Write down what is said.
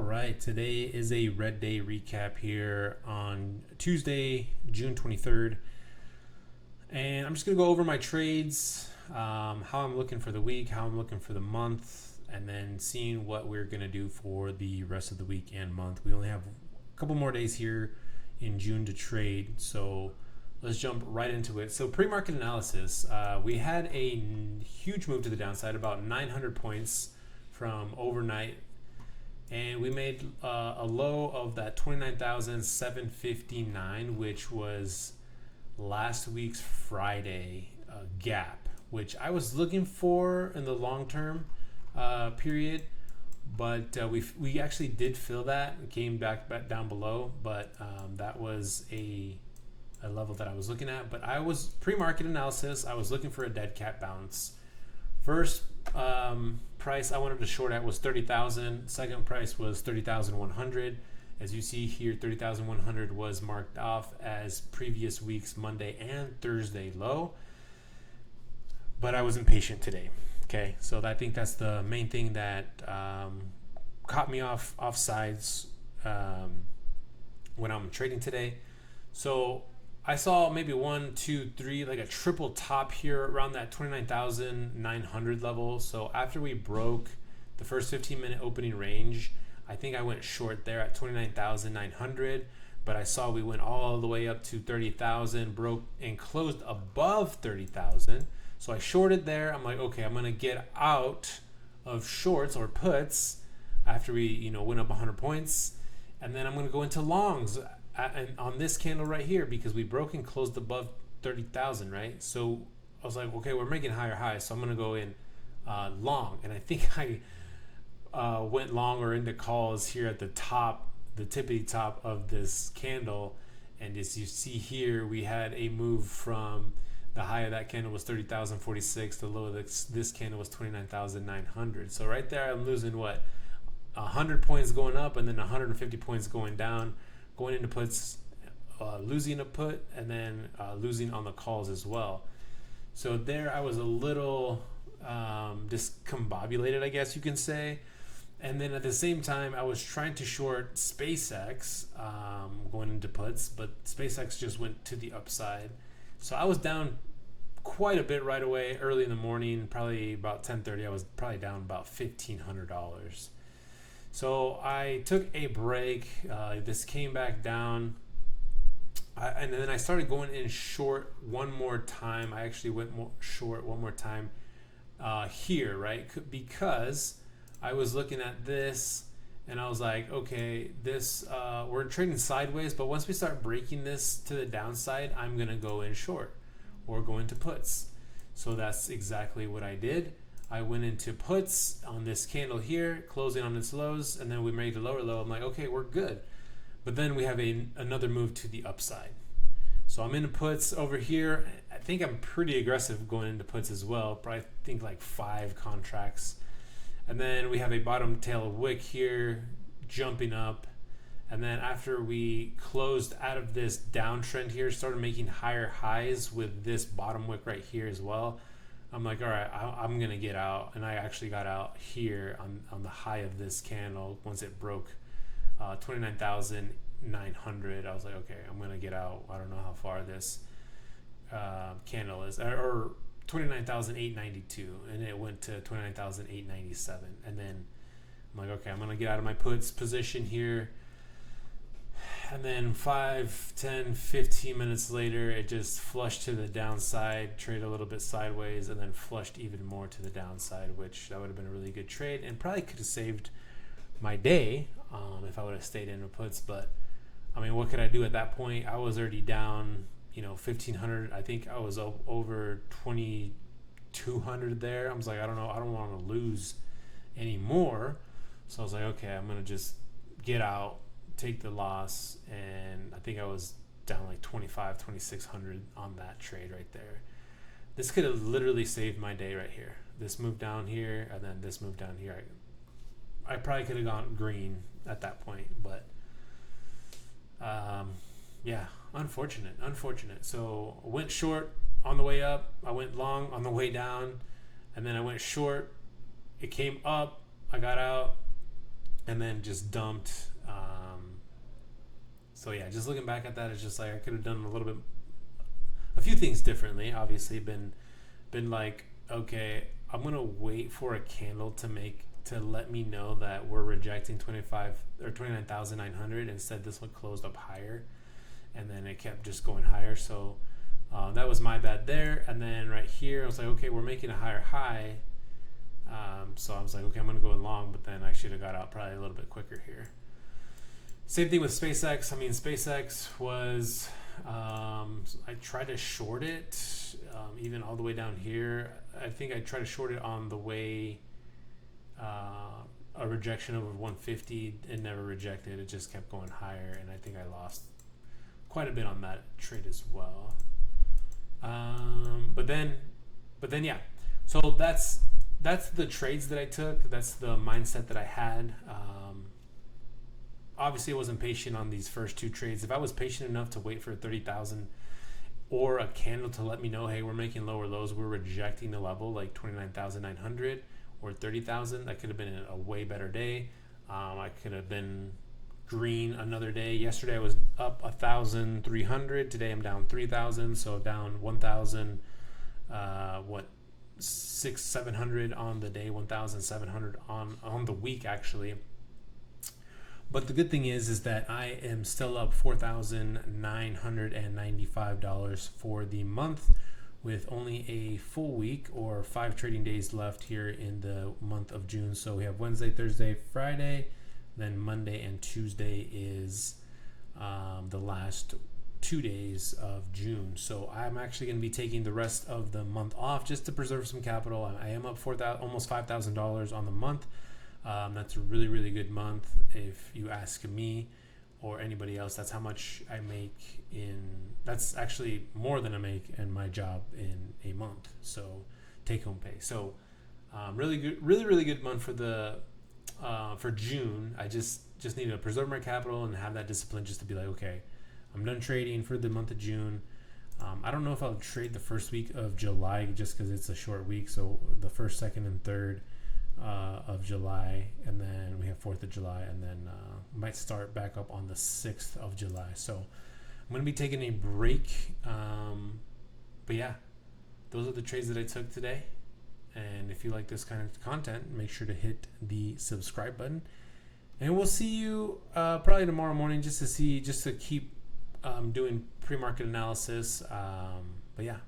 right, today is a red day recap here on Tuesday, June 23rd. And I'm just going to go over my trades, how I'm looking for the week, how I'm looking for the month, and then seeing what we're going to do for the rest of the week and month. We only have a couple more days here in June to trade, so let's jump right into it. So pre-market analysis, we had a huge move to the downside, about 900 points from overnight, and we made a low of that 29,759, which was last week's Friday gap, which I was looking for in the long term period, but we actually did fill that and came back down below, but that was a level that I was looking at. But I was pre-market analysis, I was looking for a dead cat bounce. First price I wanted to short at was 30,000. Second price was 30,100. As you see here, 30,100 was marked off as previous week's Monday and Thursday low. But I was impatient today. Okay, so I think that's the main thing that caught me off sides when I'm trading today. So I saw maybe 1, 2, 3, like a triple top here around that 29,900 level. So after we broke the first 15-minute opening range, I think I went short there at 29,900, but I saw we went all the way up to 30,000, broke and closed above 30,000. So I shorted there. I'm like, okay, I'm going to get out of shorts or puts after we, went up 100 points. And then I'm going to go into longs and on this candle right here, because we broke and closed above 30,000, right? So I was like, okay, we're making higher highs, so I'm going to go in long. And I think I went long or into calls here at the top, the tippity top of this candle. And as you see here, we had a move from the high of that candle was 30,046. The low of this candle was 29,900. So right there, I'm losing 100 points going up and then 150 points going down, going into puts, losing a put, and then losing on the calls as well. So there I was a little discombobulated, I guess you can say. And then at the same time, I was trying to short SpaceX going into puts, but SpaceX just went to the upside. So I was down quite a bit right away early in the morning, probably about 10:30. I was probably down about $1,500. So I took a break. This came back down. And then I started going in short one more time. I actually went short one more time here, right? Because I was looking at this and I was like, okay, this we're trading sideways, but once we start breaking this to the downside, I'm going to go in short or go into puts. So that's exactly what I did. I went into puts on this candle here, closing on its lows, and then we made a lower low. I'm like, okay, we're good. But then we have another move to the upside. So I'm into puts over here. I think I'm pretty aggressive going into puts as well. Probably think like 5 contracts. And then we have a bottom tail wick here jumping up. And then after we closed out of this downtrend here, started making higher highs with this bottom wick right here as well. I'm like, all right, I'm going to get out. And I actually got out here on the high of this candle once it broke 29,900. I was like, okay, I'm going to get out. I don't know how far this candle is. Or 29,892, and it went to 29,897. And then I'm like, okay, I'm going to get out of my puts position here. And then 5, 10, 15 minutes later, it just flushed to the downside, traded a little bit sideways, and then flushed even more to the downside, which that would have been a really good trade and probably could have saved my day if I would have stayed in the puts. But I mean, what could I do at that point? I was already down, 1,500. I think I was over 2,200 there. I was like, I don't know. I don't want to lose anymore. So I was like, okay, I'm going to just get out, take the loss. And I think I was down like 2,600 on that trade right there. This could have literally saved my day right here. This move down here, and then this move down here. I probably could have gone green at that point, but yeah, unfortunate. So I went short on the way up, I went long on the way down, and then I went short. It came up, I got out, and then just dumped. So yeah, just looking back at that, it's just like I could have done a few things differently. Obviously, been like, okay, I'm gonna wait for a candle to let me know that we're rejecting 29,900. Instead, this one closed up higher, and then it kept just going higher. So that was my bad there. And then right here, I was like, okay, we're making a higher high. So I was like, okay, I'm gonna go in long, but then I should have got out probably a little bit quicker here. Same thing with SpaceX. I mean, SpaceX was, I tried to short it, even all the way down here. I think I tried to short it on the way, a rejection over 150. It never rejected. It just kept going higher, and I think I lost quite a bit on that trade as well. But then, yeah. So that's the trades that I took. That's the mindset that I had. Obviously, I wasn't patient on these first two trades. If I was patient enough to wait for 30,000 or a candle to let me know, hey, we're making lower lows, we're rejecting the level like 29,900 or 30,000, that could have been a way better day. I could have been green another day. Yesterday I was up 1,300. Today I'm down 3,000, so down 1,000. 700 on the day, 1,700 on the week actually. But the good thing is that I am still up $4,995 for the month, with only a full week or 5 trading days left here in the month of June. So we have Wednesday, Thursday, Friday, then Monday and Tuesday is the last 2 days of June. So I'm actually going to be taking the rest of the month off just to preserve some capital. I am up almost $5,000 on the month. That's a really, really good month. If you ask me or anybody else, that's how much I make that's actually more than I make in my job in a month. So take home pay. So really good, really, really good month for June. I just need to preserve my capital and have that discipline just to be like, okay, I'm done trading for the month of June. I don't know if I'll trade the first week of July just because it's a short week. So the first, second, and third of July, and then we have 4th of July, and then might start back up on the 6th of July. So I'm going to be taking a break. But yeah, those are the trades that I took today. And if you like this kind of content, make sure to hit the subscribe button. And we'll see you probably tomorrow morning just to keep doing pre-market analysis. But yeah.